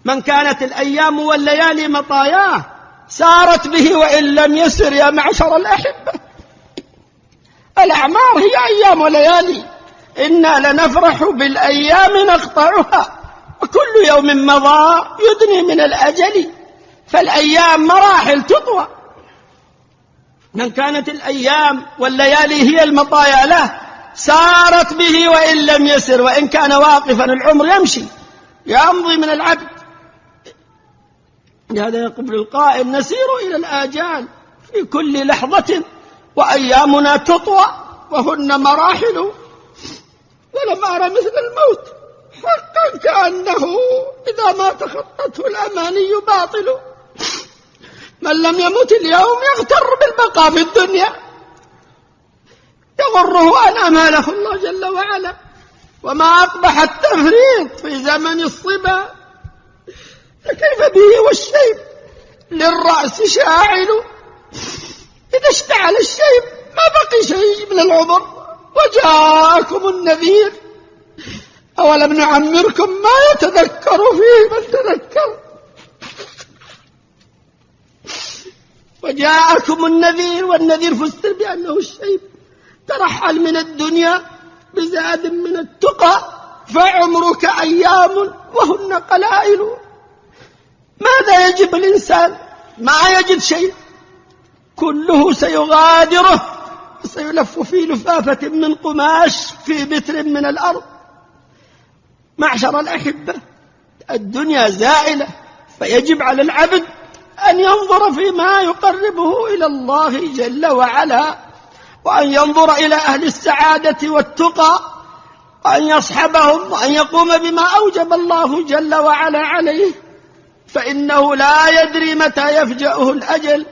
من كانت الأيام والليالي مطاياه سارت به وإن لم يسر يا معشر الأحبة. الأعمار هي أيام وليالي، إنا لنفرح بالأيام نقطعها، وكل يوم مضى يدني من الأجل، فالأيام مراحل تطوى. من كانت الأيام والليالي هي المطايا له سارت به وإن لم يسر، وإن كان واقفا العمر يمشي يمضي من العبد. لهذا يقول القائل: نسير إلى الآجال في كل لحظة وأيامنا تطوى وهن مراحل، ولم أرى مثل الموت حقا كأنه إذا ما تخطته الأماني باطل. من لم يمت اليوم يغتر بالبقاء في الدنيا، يغره أن أماله الله جل وعلا. وما أقبح التفريط في زمن الصبا، فكيف به والشيب للرأس شاعل. إذا اشتعل الشيب ما بقي شيء من العمر. وجاءكم النذير أولم نعمركم ما يتذكر فيه من تذكر. وجاءكم النذير، والنذير فسر بأنه الشيب. ترحل من الدنيا بزاد من التقى، فعمرك أيام وهن قلائل. ماذا يجب الإنسان؟ ما يجد شيء، كله سيغادره، سيلف في لفافة من قماش في بتر من الأرض. معشر الأحبة، الدنيا زائلة، فيجب على العبد أن ينظر فيما يقربه إلى الله جل وعلا، وأن ينظر إلى أهل السعادة والتقى، وأن يصحبهم، وأن يقوم بما أوجب الله جل وعلا عليه، فإنه لا يدري متى يفجأه الأجل.